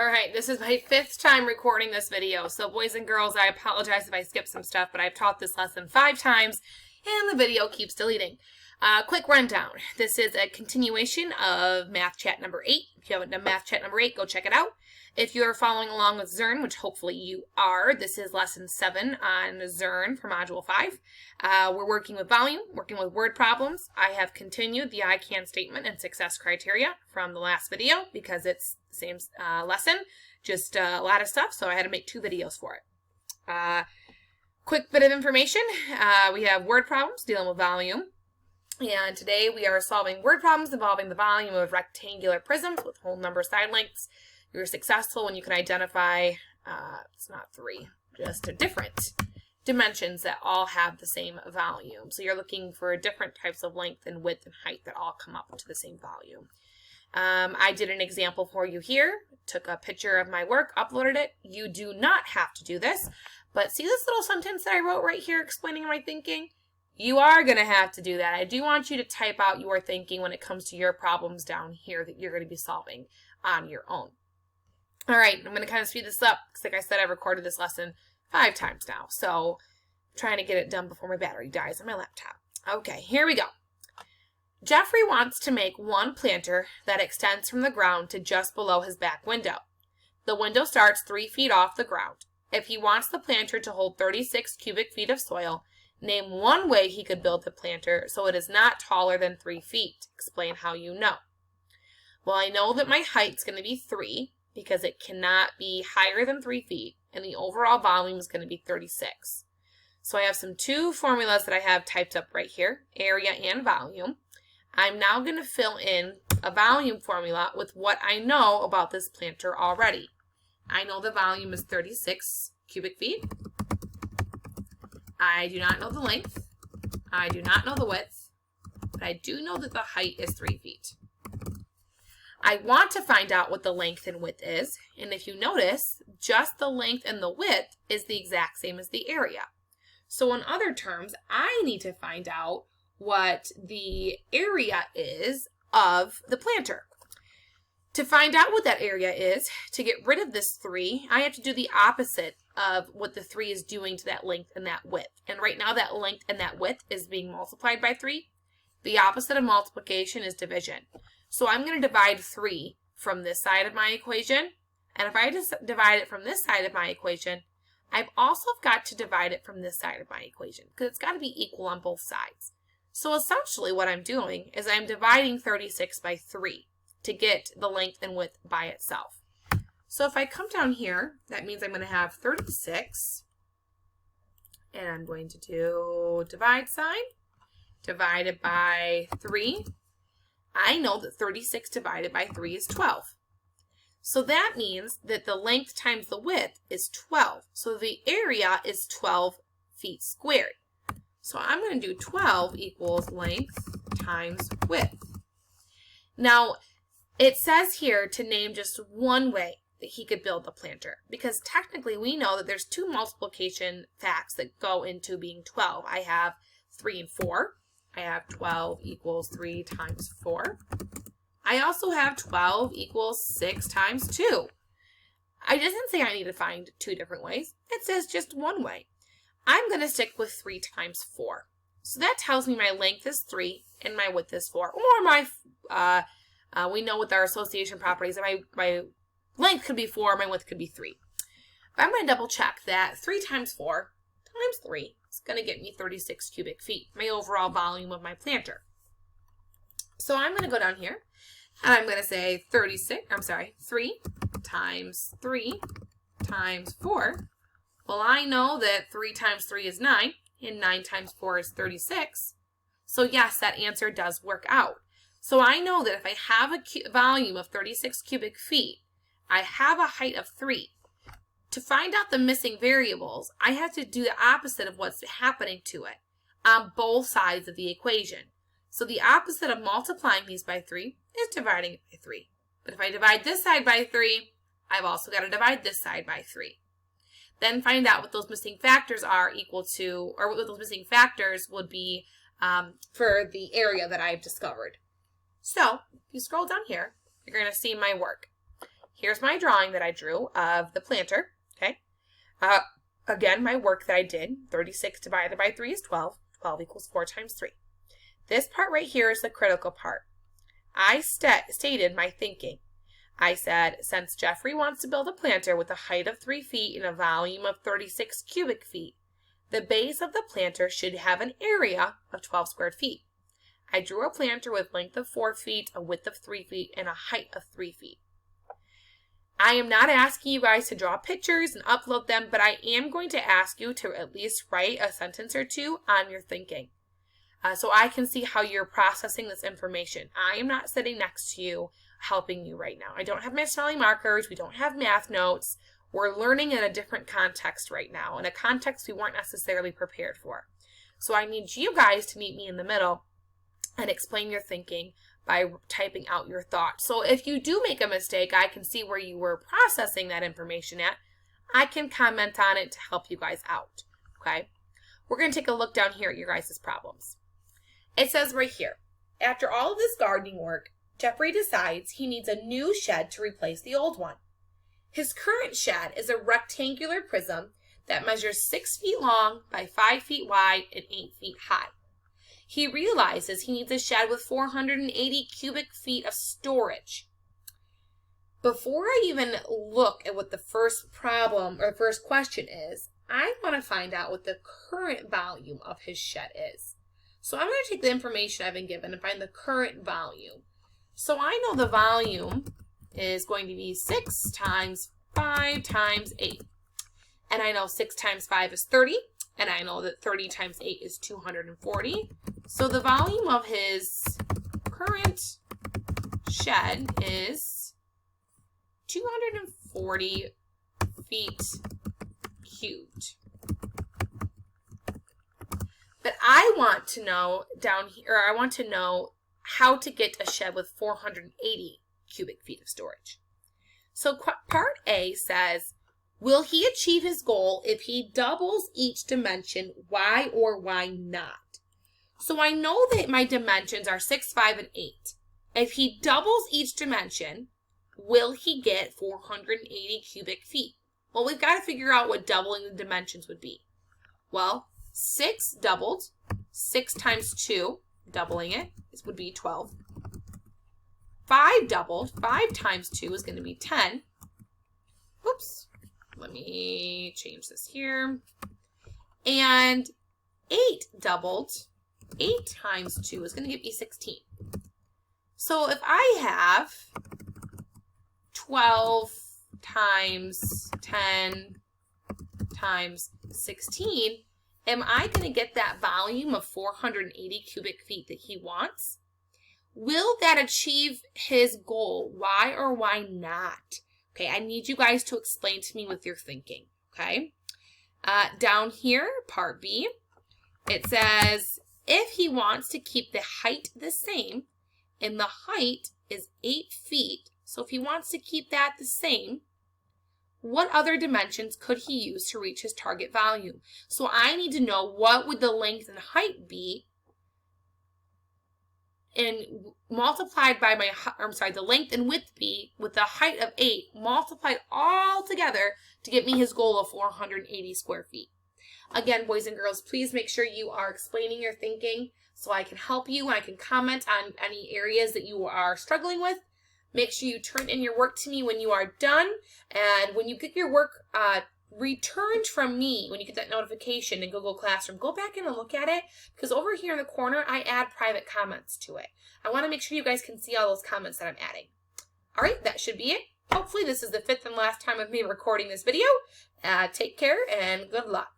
All right, this is my 5th time recording this video, so boys and girls, I apologize if I skip some stuff, but I've taught this lesson 5 times, and the video keeps deleting. Quick rundown. This is a continuation of MathChat number 8. If you haven't done MathChat number 8, go check it out. If you're following along with Zern, which hopefully you are, this is lesson 7 on Zern for module 5. We're working with volume, working with word problems. I have continued the I can statement and success criteria from the last video because it's the same lesson, just a lot of stuff, so I had to make 2 videos for it. Quick bit of information. We have word problems dealing with volume. And today we are solving word problems involving the volume of rectangular prisms with whole number side lengths. You're successful when you can identify, it's not 3, just different dimensions that all have the same volume. So you're looking for different types of length and width and height that all come up to the same volume. I did an example for you here, took a picture of my work, uploaded it. You do not have to do this, but see this little sentence that I wrote right here explaining my thinking? You are going to have to do that. I do want you to type out your thinking when it comes to your problems down here that you're going to be solving on your own. All right, I'm going to kind of speed this up because like I said, I've recorded this lesson 5 times now. So I'm trying to get it done before my battery dies on my laptop. Okay, here we go. Jeffrey wants to make one planter that extends from the ground to just below his back window. The window starts 3 feet off the ground. If he wants the planter to hold 36 cubic feet of soil, name one way he could build the planter so it is not taller than 3 feet. Explain how you know. Well, I know that my height's going to be 3 because it cannot be higher than 3 feet, and the overall volume is going to be 36. So I have 2 formulas that I have typed up right here, area and volume. I'm now going to fill in a volume formula with what I know about this planter already. I know the volume is 36 cubic feet. I do not know the length. I do not know the width, but I do know that the height is 3 feet. I want to find out what the length and width is, and if you notice, just the length and the width is the exact same as the area. So in other terms, I need to find out what the area is of the planter. To find out what that area is, to get rid of this 3, I have to do the opposite of what the 3 is doing to that length and that width. And right now that length and that width is being multiplied by 3. The opposite of multiplication is division. So I'm going to divide 3 from this side of my equation. And if I just divide it from this side of my equation, I've also got to divide it from this side of my equation because it's got to be equal on both sides. So essentially what I'm doing is I'm dividing 36 by 3 to get the length and width by itself. So if I come down here, that means I'm going to have 36, and I'm going to do divide sign, divided by 3. I know that 36 divided by 3 is 12. So that means that the length times the width is 12. So the area is 12 feet squared. So I'm going to do 12 equals length times width. Now, it says here to name just one way that he could build the planter, because technically we know that there's 2 multiplication facts that go into being 12. I have 3 and 4. I have 12 equals 3 times 4. I also have 12 equals 6 times 2. I didn't say I need to find 2 different ways. It says just one way. I'm going to stick with 3 times 4. So that tells me my length is 3 and my width is 4. Or my, we know with our association properties that my length could be 4, my width could be 3. But I'm going to double check that 3 times 4 times 3 is going to get me 36 cubic feet, my overall volume of my planter. So I'm going to go down here and I'm going to say 3 times 3 times 4. Well, I know that 3 times 3 is 9 and 9 times 4 is 36. So yes, that answer does work out. So I know that if I have a volume of 36 cubic feet, I have a height of 3. To find out the missing variables, I have to do the opposite of what's happening to it on both sides of the equation. So the opposite of multiplying these by 3 is dividing it by 3. But if I divide this side by 3, I've also got to divide this side by 3. Then find out what those missing factors are equal to, or what those missing factors would be for the area that I've discovered. So if you scroll down here, you're going to see my work. here's my drawing that I drew of the planter, okay? Again, my work that I did, 36 divided by 3 is 12. 12 equals 4 times 3. This part right here is the critical part. I stated my thinking. I said, since Jeffrey wants to build a planter with a height of 3 feet and a volume of 36 cubic feet, the base of the planter should have an area of 12 square feet. I drew a planter with length of 4 feet, a width of 3 feet, and a height of 3 feet. I am not asking you guys to draw pictures and upload them, but I am going to ask you to at least write a sentence or two on your thinking. So I can see how you're processing this information. I am not sitting next to you helping you right now. I don't have my spelling markers. We don't have math notes. We're learning in a different context right now, in a context we weren't necessarily prepared for. So I need you guys to meet me in the middle and explain your thinking by typing out your thoughts. So if you do make a mistake, I can see where you were processing that information at. I can comment on it to help you guys out, okay? We're going to take a look down here at your guys' problems. It says right here, after all of this gardening work, Jeffrey decides he needs a new shed to replace the old one. His current shed is a rectangular prism that measures 6 feet long by 5 feet wide and 8 feet high. He realizes he needs a shed with 480 cubic feet of storage. Before I even look at what the first problem or first question is, I want to find out what the current volume of his shed is. So I'm going to take the information I've been given and find the current volume. So I know the volume is going to be 6 times 5 times 8. And I know 6 times 5 is 30. And I know that 30 times 8 is 240. So the volume of his current shed is 240 feet cubed. But I want to know down here, or I want to know how to get a shed with 480 cubic feet of storage. So part A says, will he achieve his goal if he doubles each dimension? Why or why not? So I know that my dimensions are 6, 5, and 8. If he doubles each dimension, will he get 480 cubic feet? Well, we've got to figure out what doubling the dimensions would be. Well, 6 doubled, 6 times 2, doubling it, this would be 12. 5 doubled, 5 times 2 is going to be 10. Oops. Let me change this here. And 8 doubled, 8 times 2 is going to give me 16. So if I have 12 times 10 times 16, am I going to get that volume of 480 cubic feet that he wants? Will that achieve his goal? Why or why not? Okay, I need you guys to explain to me with your thinking, okay? Down here, part B, it says, if he wants to keep the height the same, and the height is 8 feet, so if he wants to keep that the same, what other dimensions could he use to reach his target volume? So I need to know what would the length and height be, and multiplied by the length and width be with the height of 8, multiplied all together to get me his goal of 480 square feet. Again, boys and girls, please make sure you are explaining your thinking so I can help you and I can comment on any areas that you are struggling with. Make sure you turn in your work to me when you are done, and when you get your work returned from me, when you get that notification in Google Classroom, go back in and look at it, because over here in the corner, I add private comments to it. I want to make sure you guys can see all those comments that I'm adding. All right, that should be it. Hopefully this is the 5th and last time of me recording this video. Take care and good luck.